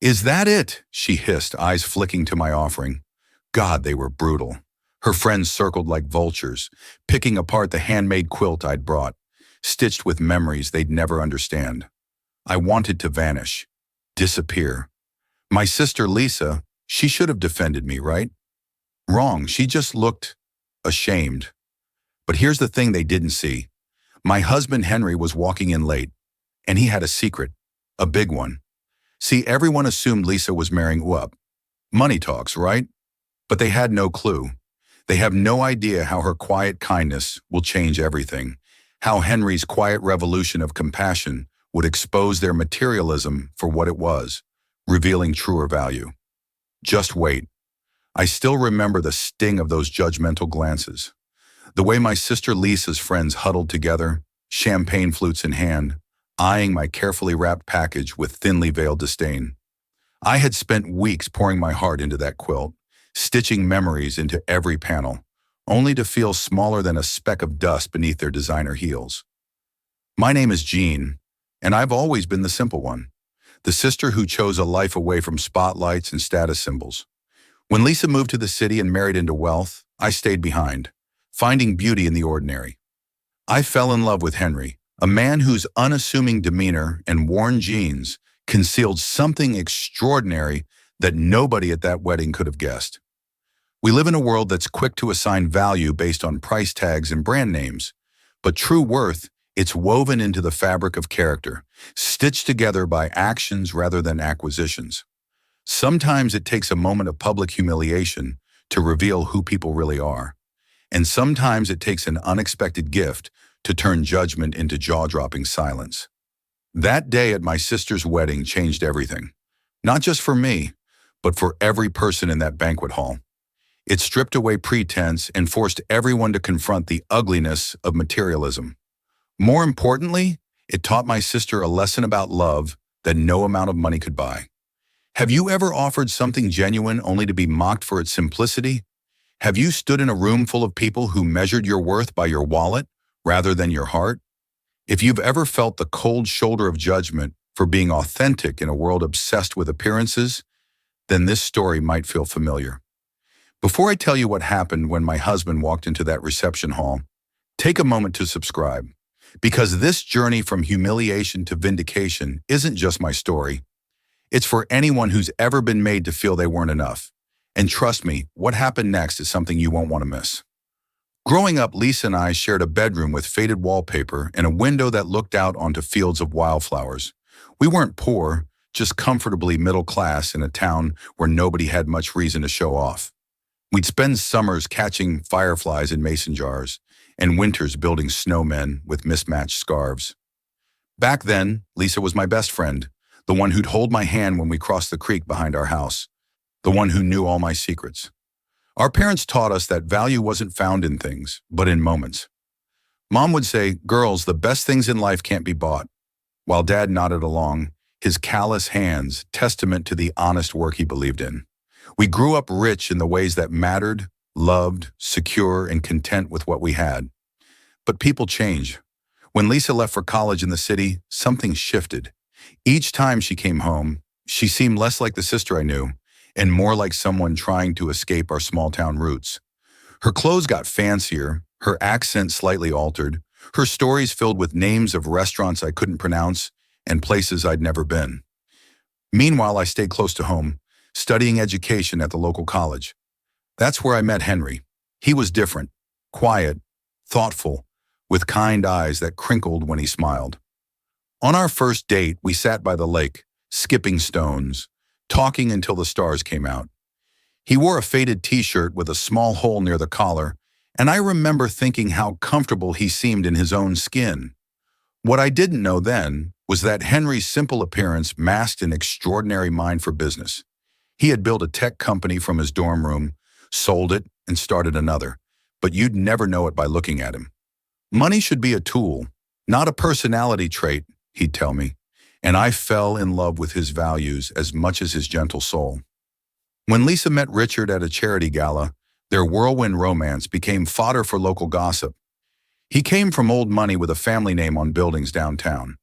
"Is that it?" she hissed, eyes flicking to my offering. God, they were brutal. Her friends circled like vultures, picking apart the handmade quilt I'd brought, stitched with memories they'd never understand. I wanted to vanish, disappear. My sister Lisa, she should have defended me, right? Wrong, she just looked ashamed. But here's the thing they didn't see. My husband Henry was walking in late, and he had a secret, a big one. See, everyone assumed Lisa was marrying up. Money talks, right? But they had no clue. They have no idea how her quiet kindness will change everything, how Henry's quiet revolution of compassion would expose their materialism for what it was, revealing truer value. Just wait. I still remember the sting of those judgmental glances. The way my sister Lisa's friends huddled together, champagne flutes in hand, eyeing my carefully wrapped package with thinly veiled disdain. I had spent weeks pouring my heart into that quilt, stitching memories into every panel, only to feel smaller than a speck of dust beneath their designer heels. My name is Jean, and I've always been the simple one, the sister who chose a life away from spotlights and status symbols. When Lisa moved to the city and married into wealth, I stayed behind, finding beauty in the ordinary. I fell in love with Henry, a man whose unassuming demeanor and worn jeans concealed something extraordinary that nobody at that wedding could have guessed. We live in a world that's quick to assign value based on price tags and brand names, but true worth, it's woven into the fabric of character, stitched together by actions rather than acquisitions. Sometimes it takes a moment of public humiliation to reveal who people really are, and sometimes it takes an unexpected gift to turn judgment into jaw-dropping silence. That day at my sister's wedding changed everything, not just for me, but for every person in that banquet hall. It stripped away pretense and forced everyone to confront the ugliness of materialism. More importantly, it taught my sister a lesson about love that no amount of money could buy. Have you ever offered something genuine only to be mocked for its simplicity? Have you stood in a room full of people who measured your worth by your wallet rather than your heart? If you've ever felt the cold shoulder of judgment for being authentic in a world obsessed with appearances, then this story might feel familiar. Before I tell you what happened when my husband walked into that reception hall, take a moment to subscribe, because this journey from humiliation to vindication isn't just my story. It's for anyone who's ever been made to feel they weren't enough. And trust me, what happened next is something you won't want to miss. Growing up, Lisa and I shared a bedroom with faded wallpaper and a window that looked out onto fields of wildflowers. We weren't poor, just comfortably middle class in a town where nobody had much reason to show off. We'd spend summers catching fireflies in mason jars and winters building snowmen with mismatched scarves. Back then, Lisa was my best friend, the one who'd hold my hand when we crossed the creek behind our house, the one who knew all my secrets. Our parents taught us that value wasn't found in things, but in moments. Mom would say, "Girls, the best things in life can't be bought," while Dad nodded along, his callous hands testament to the honest work he believed in. We grew up rich in the ways that mattered, loved, secure, and content with what we had. But people change. When Lisa left for college in the city, something shifted. Each time she came home, she seemed less like the sister I knew, and more like someone trying to escape our small-town roots. Her clothes got fancier, her accent slightly altered, her stories filled with names of restaurants I couldn't pronounce and places I'd never been. Meanwhile, I stayed close to home, studying education at the local college. That's where I met Henry. He was different, quiet, thoughtful, with kind eyes that crinkled when he smiled. On our first date, we sat by the lake, skipping stones, talking until the stars came out. He wore a faded t-shirt with a small hole near the collar, and I remember thinking how comfortable he seemed in his own skin. What I didn't know then was that Henry's simple appearance masked an extraordinary mind for business. He had built a tech company from his dorm room, sold it, and started another, but you'd never know it by looking at him. Money should be a tool, not a personality trait, he'd tell me, and I fell in love with his values as much as his gentle soul. When Lisa met Richard at a charity gala, their whirlwind romance became fodder for local gossip. He came from old money with a family name on buildings downtown.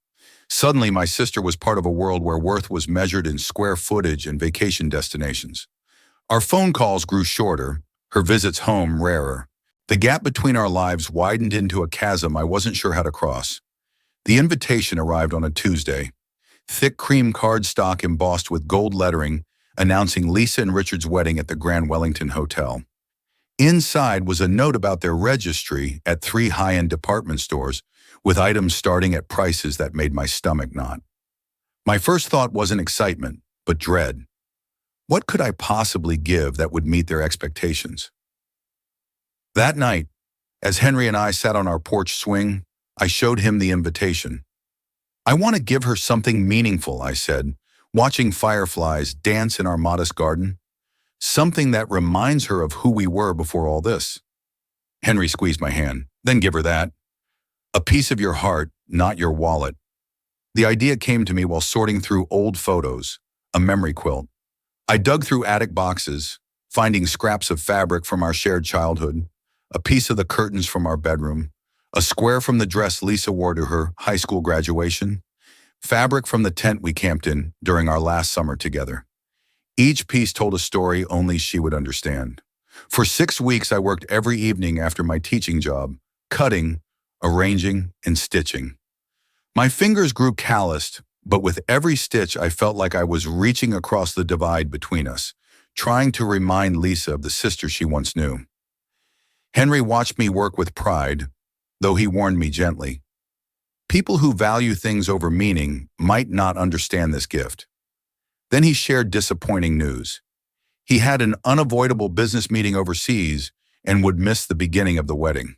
Suddenly, my sister was part of a world where worth was measured in square footage and vacation destinations. Our phone calls grew shorter, her visits home rarer. The gap between our lives widened into a chasm I wasn't sure how to cross. The invitation arrived on a Tuesday. Thick cream cardstock embossed with gold lettering announcing Lisa and Richard's wedding at the Grand Wellington Hotel. Inside was a note about their registry at 3 high-end department stores with items starting at prices that made my stomach knot. My first thought wasn't excitement, but dread. What could I possibly give that would meet their expectations? That night, as Henry and I sat on our porch swing, I showed him the invitation. "I want to give her something meaningful," I said, watching fireflies dance in our modest garden. "Something that reminds her of who we were before all this." Henry squeezed my hand. "Then give her that. A piece of your heart, not your wallet." The idea came to me while sorting through old photos, a memory quilt. I dug through attic boxes, finding scraps of fabric from our shared childhood, a piece of the curtains from our bedroom, a square from the dress Lisa wore to her high school graduation, fabric from the tent we camped in during our last summer together. Each piece told a story only she would understand. For 6 weeks, I worked every evening after my teaching job, cutting, arranging, and stitching. My fingers grew calloused, but with every stitch I felt like I was reaching across the divide between us, trying to remind Lisa of the sister she once knew. Henry watched me work with pride, though he warned me gently. People who value things over meaning might not understand this gift. Then he shared disappointing news. He had an unavoidable business meeting overseas and would miss the beginning of the wedding.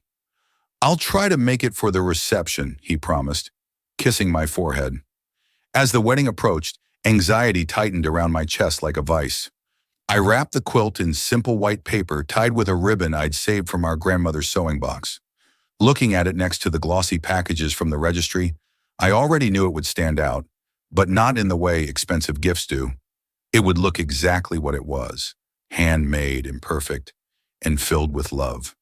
"I'll try to make it for the reception," he promised, kissing my forehead. As the wedding approached, anxiety tightened around my chest like a vice. I wrapped the quilt in simple white paper tied with a ribbon I'd saved from our grandmother's sewing box. Looking at it next to the glossy packages from the registry, I already knew it would stand out, but not in the way expensive gifts do. It would look exactly what it was, handmade, imperfect, and filled with love.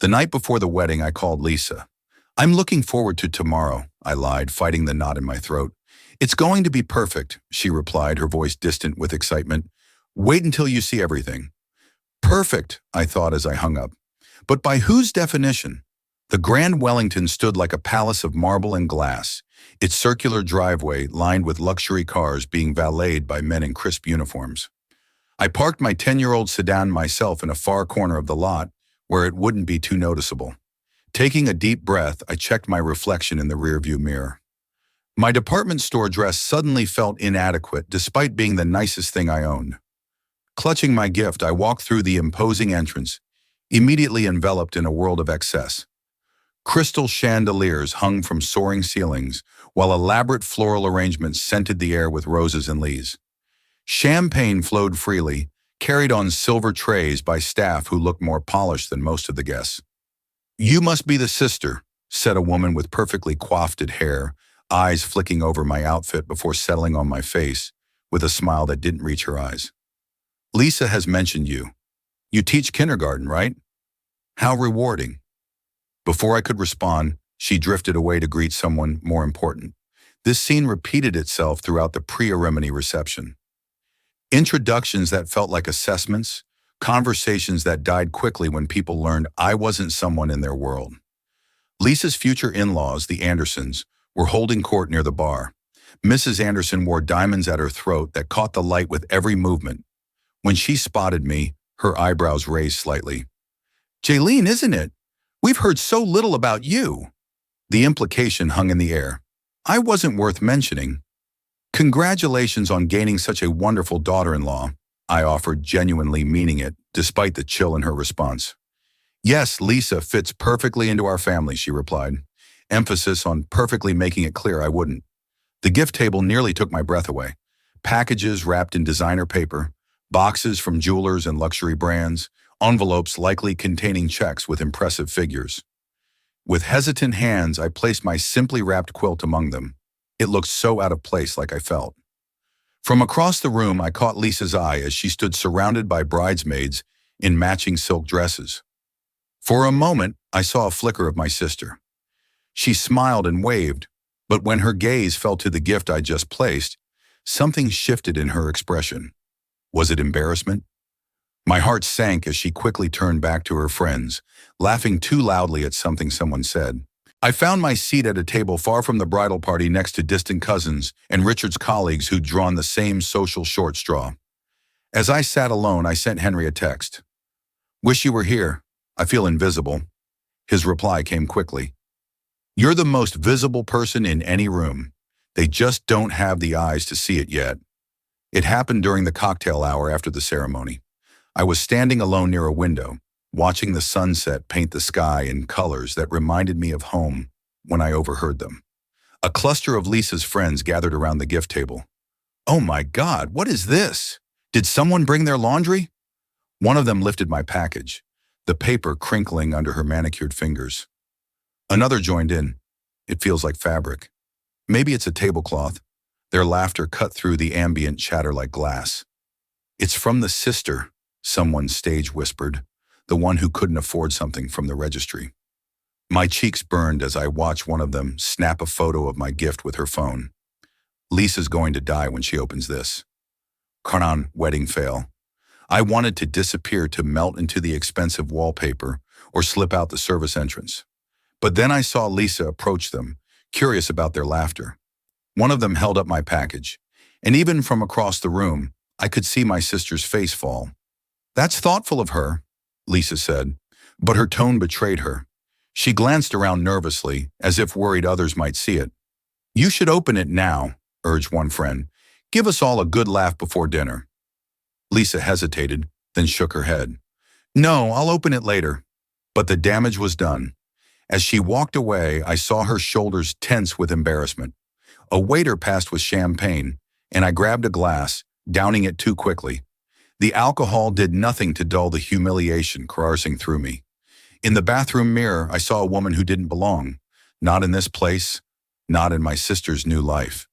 The night before the wedding, I called Lisa. "I'm looking forward to tomorrow," I lied, fighting the knot in my throat. "It's going to be perfect," she replied, her voice distant with excitement. "Wait until you see everything." Perfect, I thought as I hung up. But by whose definition? The Grand Wellington stood like a palace of marble and glass, its circular driveway lined with luxury cars being valeted by men in crisp uniforms. I parked my 10-year-old sedan myself in a far corner of the lot where it wouldn't be too noticeable. Taking a deep breath, I checked my reflection in the rearview mirror. My department store dress suddenly felt inadequate despite being the nicest thing I owned. Clutching my gift, I walked through the imposing entrance, immediately enveloped in a world of excess. Crystal chandeliers hung from soaring ceilings, while elaborate floral arrangements scented the air with roses and leaves. Champagne flowed freely, carried on silver trays by staff who looked more polished than most of the guests. "You must be the sister," said a woman with perfectly coiffed hair, eyes flicking over my outfit before settling on my face, with a smile that didn't reach her eyes. "Lisa has mentioned you. You teach kindergarten, right? How rewarding." Before I could respond, she drifted away to greet someone more important. This scene repeated itself throughout the pre-ceremony reception. Introductions that felt like assessments, conversations that died quickly when people learned I wasn't someone in their world. Lisa's future in-laws, the Andersons, were holding court near the bar. Mrs. Anderson wore diamonds at her throat that caught the light with every movement. When she spotted me, her eyebrows raised slightly. "Jaylene, isn't it? We've heard so little about you." The implication hung in the air. I wasn't worth mentioning. "Congratulations on gaining such a wonderful daughter-in-law," I offered, genuinely meaning it, despite the chill in her response. "Yes, Lisa fits perfectly into our family," she replied, emphasis on perfectly making it clear I wouldn't. The gift table nearly took my breath away. Packages wrapped in designer paper, boxes from jewelers and luxury brands, envelopes likely containing checks with impressive figures. With hesitant hands, I placed my simply wrapped quilt among them. It looked so out of place, like I felt. From across the room, I caught Lisa's eye as she stood surrounded by bridesmaids in matching silk dresses. For a moment, I saw a flicker of my sister. She smiled and waved, But when her gaze fell to the gift I just placed, something shifted in her expression. Was it embarrassment? My heart sank as she quickly turned back to her friends, laughing too loudly at something someone said. I found my seat at a table far from the bridal party next to distant cousins and Richard's colleagues who'd drawn the same social short straw. As I sat alone, I sent Henry a text. "Wish you were here. I feel invisible." His reply came quickly. "You're the most visible person in any room. They just don't have the eyes to see it yet." It happened during the cocktail hour after the ceremony. I was standing alone near a window, watching the sunset paint the sky in colors that reminded me of home when I overheard them. A cluster of Lisa's friends gathered around the gift table. "Oh my God, what is this? Did someone bring their laundry?" One of them lifted my package, the paper crinkling under her manicured fingers. Another joined in. "It feels like fabric. Maybe it's a tablecloth." Their laughter cut through the ambient chatter like glass. "It's from the sister," someone stage whispered, the one who couldn't afford something from the registry. My cheeks burned as I watched one of them snap a photo of my gift with her phone. "Lisa's going to die when she opens this." Karan, wedding fail. I wanted to disappear, to melt into the expensive wallpaper or slip out the service entrance. But then I saw Lisa approach them, curious about their laughter. One of them held up my package, and even from across the room, I could see my sister's face fall. "That's thoughtful of her," Lisa said, but her tone betrayed her. She glanced around nervously, as if worried others might see it. "You should open it now," urged one friend. "Give us all a good laugh before dinner." Lisa hesitated, then shook her head. "No, I'll open it later." But the damage was done. As she walked away, I saw her shoulders tense with embarrassment. A waiter passed with champagne, and I grabbed a glass, downing it too quickly. The alcohol did nothing to dull the humiliation coursing through me. In the bathroom mirror, I saw a woman who didn't belong. Not in this place, not in my sister's new life.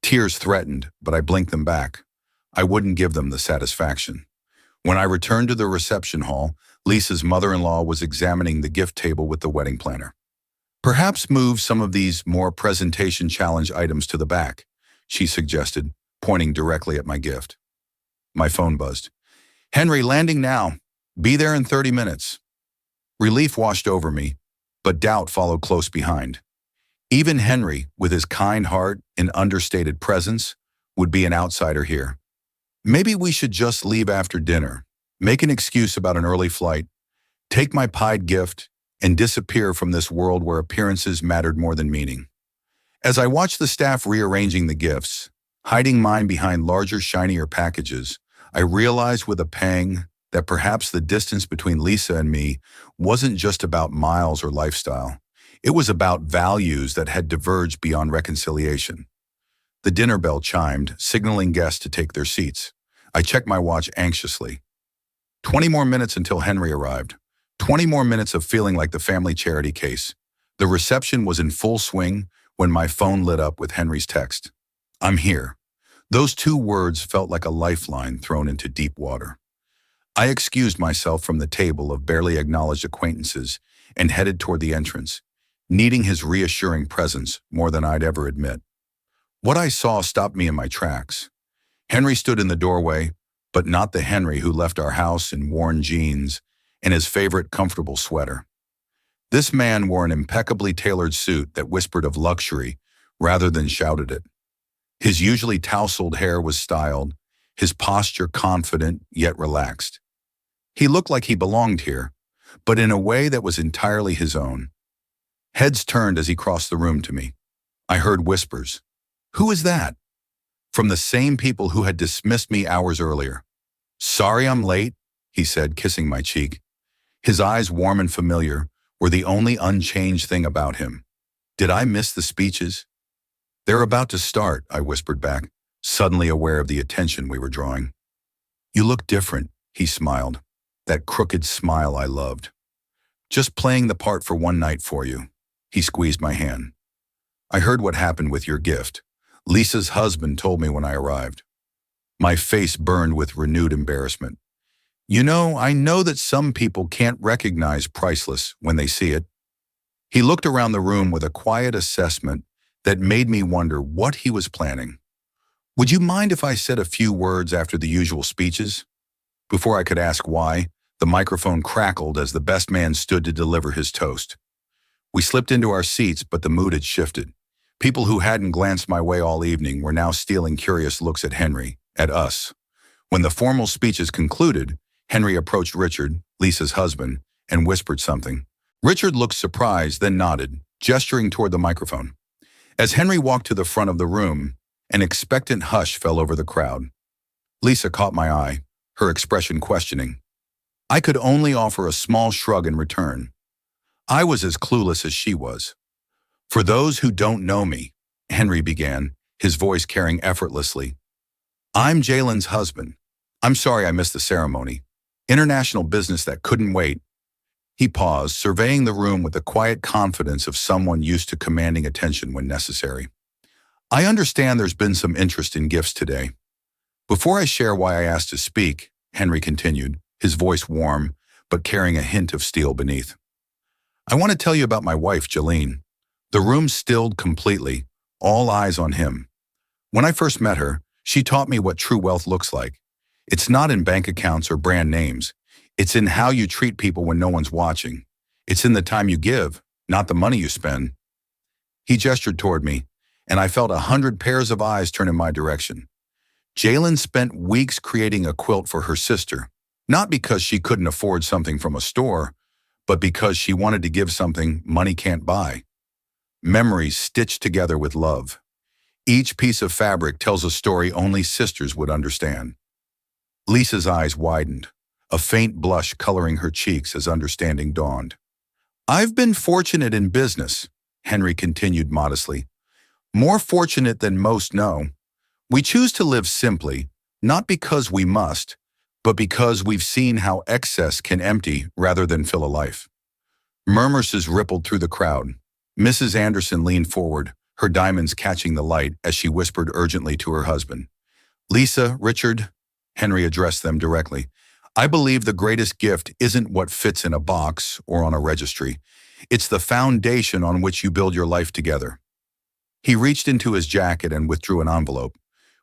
Tears threatened, but I blinked them back. I wouldn't give them the satisfaction. When I returned to the reception hall, Lisa's mother-in-law was examining the gift table with the wedding planner. "Perhaps move some of these more presentation challenge items to the back," she suggested, pointing directly at my gift. My phone buzzed. "Henry, landing now. Be there in 30 minutes. Relief washed over me, but doubt followed close behind. Even Henry, with his kind heart and understated presence, would be an outsider here. Maybe we should just leave after dinner, make an excuse about an early flight, take my pied gift, and disappear from this world where appearances mattered more than meaning. As I watched the staff rearranging the gifts, hiding mine behind larger, shinier packages, I realized with a pang that perhaps the distance between Lisa and me wasn't just about miles or lifestyle. It was about values that had diverged beyond reconciliation. The dinner bell chimed, signaling guests to take their seats. I checked my watch anxiously. 20 more minutes until Henry arrived. 20 more minutes of feeling like the family charity case. The reception was in full swing when my phone lit up with Henry's text. "I'm here." Those two words felt like a lifeline thrown into deep water. I excused myself from the table of barely acknowledged acquaintances and headed toward the entrance, needing his reassuring presence more than I'd ever admit. What I saw stopped me in my tracks. Henry stood in the doorway, but not the Henry who left our house in worn jeans and his favorite comfortable sweater. This man wore an impeccably tailored suit that whispered of luxury rather than shouted it. His usually tousled hair was styled, his posture confident yet relaxed. He looked like he belonged here, but in a way that was entirely his own. Heads turned as he crossed the room to me. I heard whispers. "Who is that?" From the same people who had dismissed me hours earlier. "Sorry I'm late," he said, kissing my cheek. His eyes, warm and familiar, were the only unchanged thing about him. Did I miss the speeches? "They're about to start," I whispered back, suddenly aware of the attention we were drawing. "You look different," he smiled, that crooked smile I loved. "Just playing the part for one night for you." He squeezed my hand. "I heard what happened with your gift. Lisa's husband told me when I arrived." My face burned with renewed embarrassment. "You know, I know that some people can't recognize priceless when they see it." He looked around the room with a quiet assessment, that made me wonder what he was planning. Would you mind if I said a few words after the usual speeches? Before I could ask why, the microphone crackled as the best man stood to deliver his toast. We slipped into our seats, but the mood had shifted. People who hadn't glanced my way all evening were now stealing curious looks at Henry, at us. When the formal speeches concluded, Henry approached Richard, Lisa's husband, and whispered something. Richard looked surprised, then nodded, gesturing toward the microphone. As Henry walked to the front of the room, an expectant hush fell over the crowd. Lisa caught my eye, her expression questioning. I could only offer a small shrug in return. I was as clueless as she was. For those who don't know me, Henry began, his voice carrying effortlessly. I'm Jalen's husband. I'm sorry I missed the ceremony. International business that couldn't wait. He paused, surveying the room with the quiet confidence of someone used to commanding attention when necessary. I understand there's been some interest in gifts today. Before I share why I asked to speak, Henry continued, his voice warm, but carrying a hint of steel beneath. I want to tell you about my wife, Jalen. The room stilled completely, all eyes on him. When I first met her, she taught me what true wealth looks like. It's not in bank accounts or brand names. It's in how you treat people when no one's watching. It's in the time you give, not the money you spend. He gestured toward me, and I felt 100 pairs of eyes turn in my direction. Jalen spent weeks creating a quilt for her sister, not because she couldn't afford something from a store, but because she wanted to give something money can't buy. Memories stitched together with love. Each piece of fabric tells a story only sisters would understand. Lisa's eyes widened, a faint blush coloring her cheeks as understanding dawned. I've been fortunate in business, Henry continued modestly. More fortunate than most know. We choose to live simply, not because we must, but because we've seen how excess can empty rather than fill a life. Murmurs rippled through the crowd. Mrs. Anderson leaned forward, her diamonds catching the light as she whispered urgently to her husband. Lisa, Richard, Henry addressed them directly. I believe the greatest gift isn't what fits in a box or on a registry. It's the foundation on which you build your life together. He reached into his jacket and withdrew an envelope,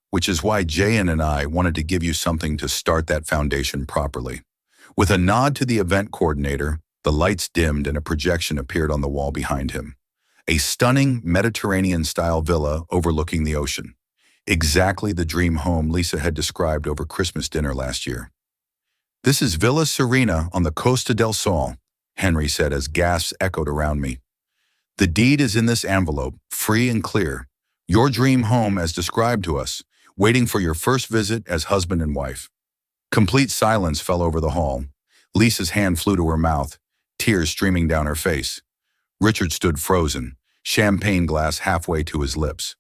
which is why Jayan and I wanted to give you something to start that foundation properly. With a nod to the event coordinator, the lights dimmed and a projection appeared on the wall behind him. A stunning Mediterranean-style villa overlooking the ocean. Exactly the dream home Lisa had described over Christmas dinner last year. This is Villa Serena on the Costa del Sol, Henry said as gasps echoed around me. The deed is in this envelope, free and clear. Your dream home as described to us, waiting for your first visit as husband and wife. Complete silence fell over the hall. Lisa's hand flew to her mouth, tears streaming down her face. Richard stood frozen, champagne glass halfway to his lips.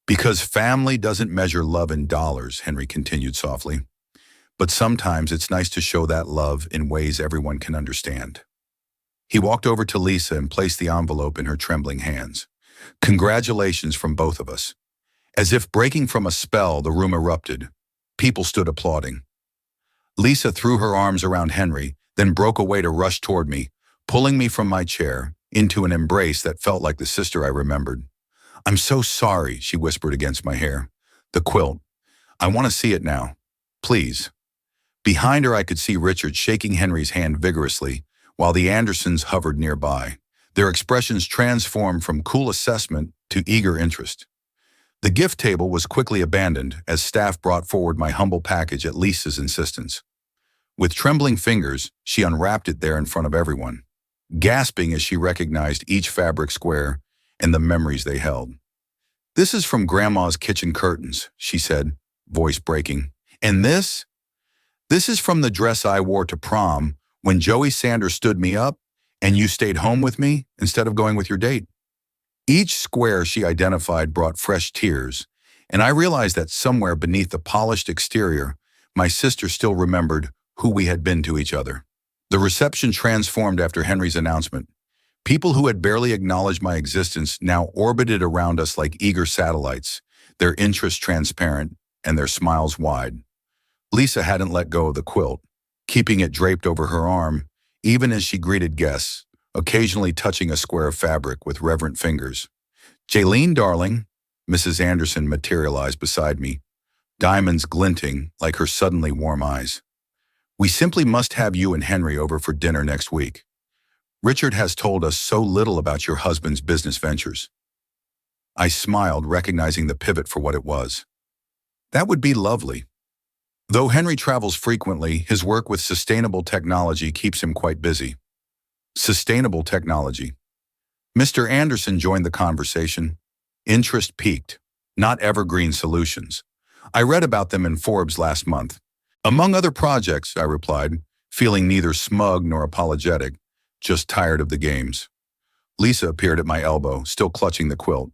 Because family doesn't measure love in dollars, Henry continued softly. But sometimes it's nice to show that love in ways everyone can understand. He walked over to Lisa and placed the envelope in her trembling hands. Congratulations from both of us. As if breaking from a spell, the room erupted. People stood applauding. Lisa threw her arms around Henry, then broke away to rush toward me, pulling me from my chair into an embrace that felt like the sister I remembered. I'm so sorry, she whispered against my hair. The quilt. I want to see it now. Please. Behind her I could see Richard shaking Henry's hand vigorously, while the Andersons hovered nearby. Their expressions transformed from cool assessment to eager interest. The gift table was quickly abandoned as staff brought forward my humble package at Lisa's insistence. With trembling fingers, she unwrapped it there in front of everyone, gasping as she recognized each fabric square and the memories they held. This is from Grandma's kitchen curtains, she said, voice breaking. And this is from the dress I wore to prom when Joey Sanders stood me up and you stayed home with me instead of going with your date. Each square she identified brought fresh tears, and I realized that somewhere beneath the polished exterior, my sister still remembered who we had been to each other. The reception transformed after Henry's announcement. People who had barely acknowledged my existence now orbited around us like eager satellites, their interest transparent and their smiles wide. Lisa hadn't let go of the quilt, keeping it draped over her arm, even as she greeted guests, occasionally touching a square of fabric with reverent fingers. Jaylene, darling, Mrs. Anderson materialized beside me, diamonds glinting like her suddenly warm eyes. We simply must have you and Henry over for dinner next week. Richard has told us so little about your husband's business ventures. I smiled, recognizing the pivot for what it was. That would be lovely. Though Henry travels frequently, his work with sustainable technology keeps him quite busy. Sustainable technology. Mr. Anderson joined the conversation. Interest peaked, not evergreen solutions. I read about them in Forbes last month. Among other projects, I replied, feeling neither smug nor apologetic, just tired of the games. Lisa appeared at my elbow, still clutching the quilt.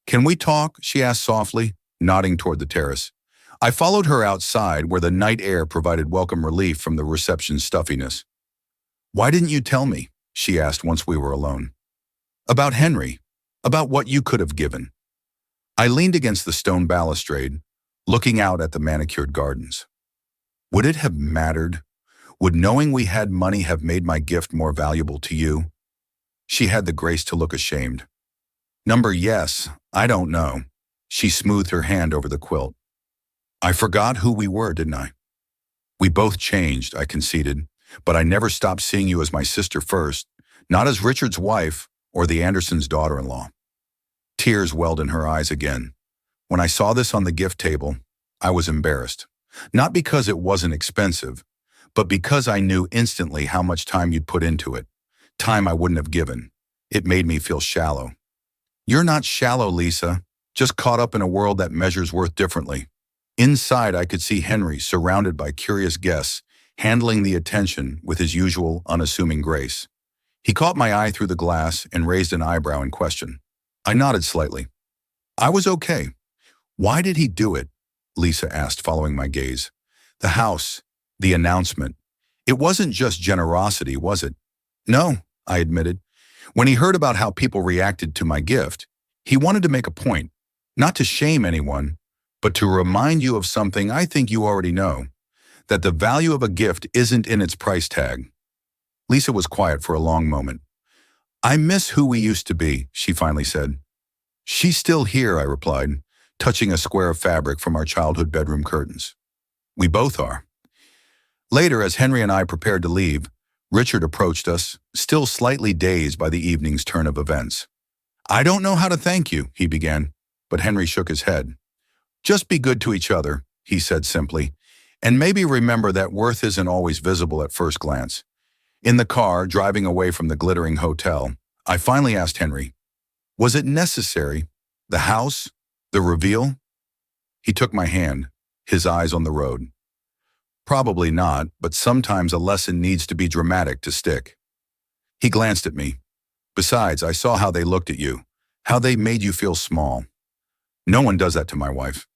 Can we talk? She asked softly, nodding toward the terrace. I followed her outside where the night air provided welcome relief from the reception's stuffiness. Why didn't you tell me? She asked once we were alone. About Henry, about what you could have given. I leaned against the stone balustrade, looking out at the manicured gardens. Would it have mattered? Would knowing we had money have made my gift more valuable to you? She had the grace to look ashamed. Yes, I don't know. She smoothed her hand over the quilt. I forgot who we were, didn't I? We both changed, I conceded, but I never stopped seeing you as my sister first, not as Richard's wife or the Andersons' daughter-in-law. Tears welled in her eyes again. When I saw this on the gift table, I was embarrassed. Not because it wasn't expensive, but because I knew instantly how much time you'd put into it. Time I wouldn't have given. It made me feel shallow. You're not shallow, Lisa, just caught up in a world that measures worth differently. Inside, I could see Henry surrounded by curious guests, handling the attention with his usual unassuming grace. He caught my eye through the glass and raised an eyebrow in question. I nodded slightly. I was okay. Why did he do it? Lisa asked, following my gaze. The house, the announcement. It wasn't just generosity, was it? No, I admitted. When he heard about how people reacted to my gift, he wanted to make a point, not to shame anyone, but to remind you of something I think you already know, that the value of a gift isn't in its price tag. Lisa was quiet for a long moment. I miss who we used to be, she finally said. She's still here, I replied, touching a square of fabric from our childhood bedroom curtains. We both are. Later, as Henry and I prepared to leave, Richard approached us, still slightly dazed by the evening's turn of events. I don't know how to thank you, he began, but Henry shook his head. Just be good to each other, he said simply, and maybe remember that worth isn't always visible at first glance. In the car, driving away from the glittering hotel, I finally asked Henry, was it necessary? The house? The reveal? He took my hand, his eyes on the road. Probably not, but sometimes a lesson needs to be dramatic to stick. He glanced at me. Besides, I saw how they looked at you, how they made you feel small. No one does that to my wife.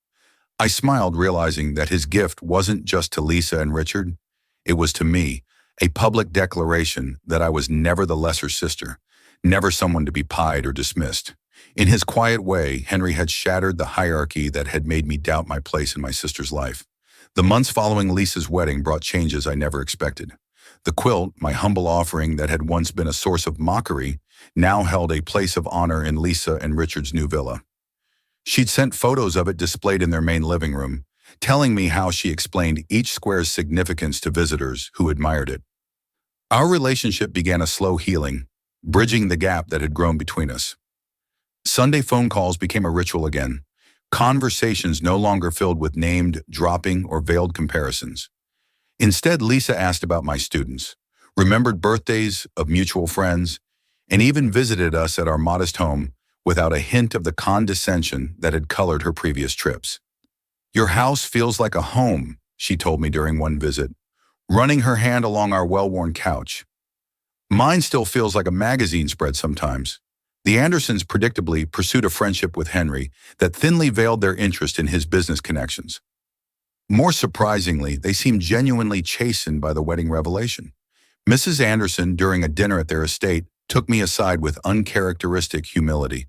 I smiled, realizing that his gift wasn't just to Lisa and Richard. It was to me, a public declaration that I was never the lesser sister, never someone to be pied or dismissed. In his quiet way, Henry had shattered the hierarchy that had made me doubt my place in my sister's life. The months following Lisa's wedding brought changes I never expected. The quilt, my humble offering that had once been a source of mockery, now held a place of honor in Lisa and Richard's new villa. She'd sent photos of it displayed in their main living room, telling me how she explained each square's significance to visitors who admired it. Our relationship began a slow healing, bridging the gap that had grown between us. Sunday phone calls became a ritual again, conversations no longer filled with named, dropping, or veiled comparisons. Instead, Lisa asked about my students, remembered birthdays of mutual friends, and even visited us at our modest home without a hint of the condescension that had colored her previous trips. Your house feels like a home, she told me during one visit, running her hand along our well-worn couch. Mine still feels like a magazine spread sometimes. The Andersons predictably pursued a friendship with Henry that thinly veiled their interest in his business connections. More surprisingly, they seemed genuinely chastened by the wedding revelation. Mrs. Anderson, during a dinner at their estate, took me aside with uncharacteristic humility.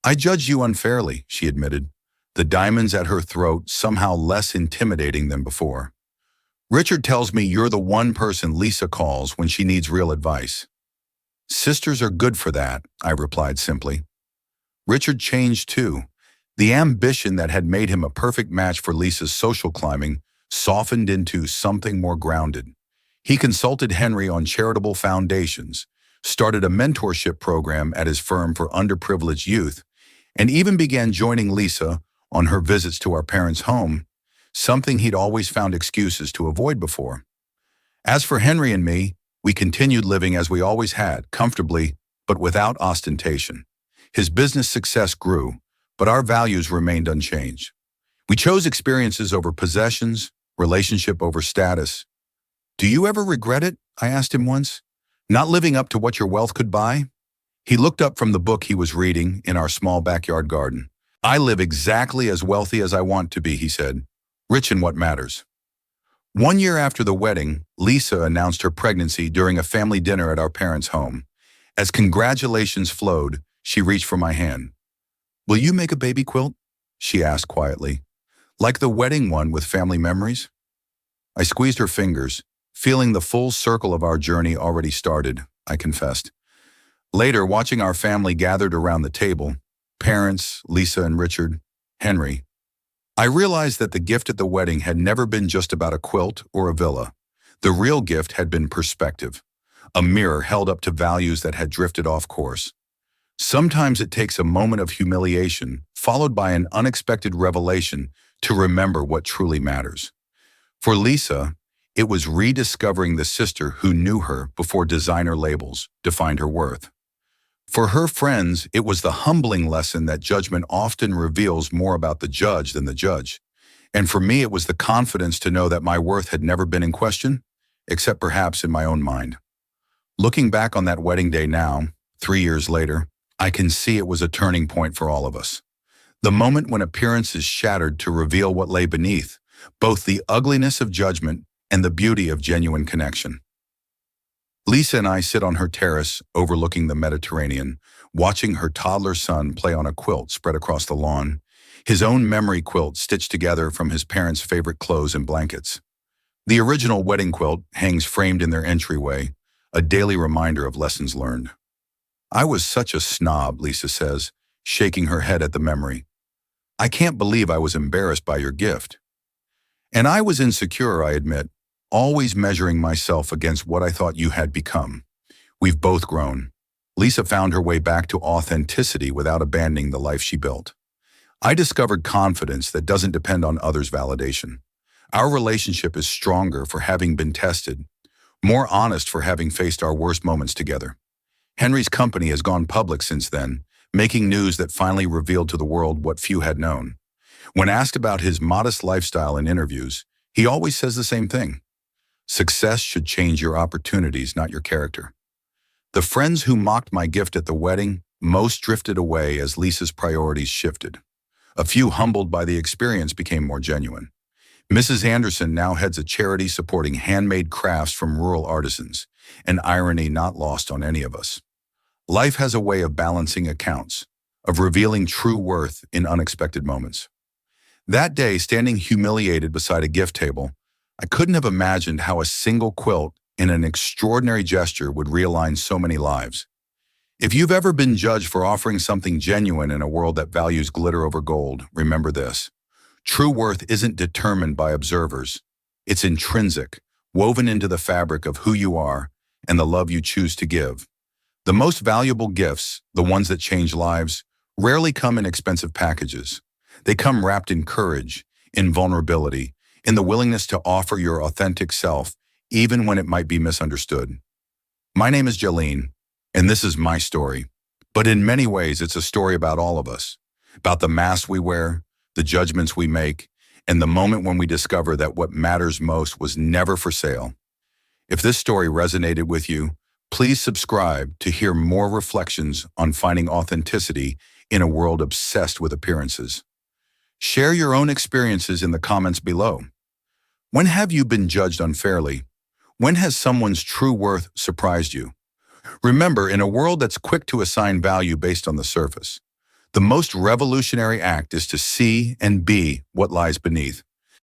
I judged you unfairly, she admitted, the diamonds at her throat somehow less intimidating than before. Richard tells me you're the one person Lisa calls when she needs real advice. Sisters are good for that, I replied simply. Richard changed too. The ambition that had made him a perfect match for Lisa's social climbing softened into something more grounded. He consulted Henry on charitable foundations, started a mentorship program at his firm for underprivileged youth, and even began joining Lisa on her visits to our parents' home, something he'd always found excuses to avoid before. As for Henry and me, we continued living as we always had, comfortably, but without ostentation. His business success grew, but our values remained unchanged. We chose experiences over possessions, relationship over status. "Do you ever regret it?" I asked him once. "Not living up to what your wealth could buy?" He looked up from the book he was reading in our small backyard garden. "I live exactly as wealthy as I want to be," he said, "rich in what matters." 1 year after the wedding, Lisa announced her pregnancy during a family dinner at our parents' home. As congratulations flowed, she reached for my hand. "Will you make a baby quilt?" she asked quietly. "Like the wedding one with family memories?" I squeezed her fingers, feeling the full circle of our journey already started, I confessed. Later, watching our family gathered around the table, parents, Lisa and Richard, Henry, I realized that the gift at the wedding had never been just about a quilt or a villa. The real gift had been perspective, a mirror held up to values that had drifted off course. Sometimes it takes a moment of humiliation, followed by an unexpected revelation, to remember what truly matters. For Lisa, it was rediscovering the sister who knew her before designer labels defined her worth. For her friends, it was the humbling lesson that judgment often reveals more about the judge than the judge. And for me, it was the confidence to know that my worth had never been in question, except perhaps in my own mind. Looking back on that wedding day now, 3 years later, I can see it was a turning point for all of us. The moment when appearances shattered to reveal what lay beneath, both the ugliness of judgment and the beauty of genuine connection. Lisa and I sit on her terrace overlooking the Mediterranean, watching her toddler son play on a quilt spread across the lawn, his own memory quilt stitched together from his parents' favorite clothes and blankets. The original wedding quilt hangs framed in their entryway, a daily reminder of lessons learned. "I was such a snob," Lisa says, shaking her head at the memory. "I can't believe I was embarrassed by your gift." And I was insecure, I admit, always measuring myself against what I thought you had become. We've both grown. Lisa found her way back to authenticity without abandoning the life she built. I discovered confidence that doesn't depend on others' validation. Our relationship is stronger for having been tested, more honest for having faced our worst moments together. Henry's company has gone public since then, making news that finally revealed to the world what few had known. When asked about his modest lifestyle in interviews, he always says the same thing. Success should change your opportunities, not your character. The friends who mocked my gift at the wedding most drifted away as Lisa's priorities shifted. A few humbled by the experience became more genuine. Mrs. Anderson now heads a charity supporting handmade crafts from rural artisans, an irony not lost on any of us. Life has a way of balancing accounts, of revealing true worth in unexpected moments. That day, standing humiliated beside a gift table, I couldn't have imagined how a single quilt in an extraordinary gesture would realign so many lives. If you've ever been judged for offering something genuine in a world that values glitter over gold, remember this. True worth isn't determined by observers. It's intrinsic, woven into the fabric of who you are and the love you choose to give. The most valuable gifts, the ones that change lives, rarely come in expensive packages. They come wrapped in courage, in vulnerability, in the willingness to offer your authentic self, even when it might be misunderstood. My name is Jalene, and this is my story. But in many ways, it's a story about all of us, about the masks we wear, the judgments we make, and the moment when we discover that what matters most was never for sale. If this story resonated with you, please subscribe to hear more reflections on finding authenticity in a world obsessed with appearances. Share your own experiences in the comments below. When have you been judged unfairly? When has someone's true worth surprised you? Remember, in a world that's quick to assign value based on the surface, the most revolutionary act is to see and be what lies beneath.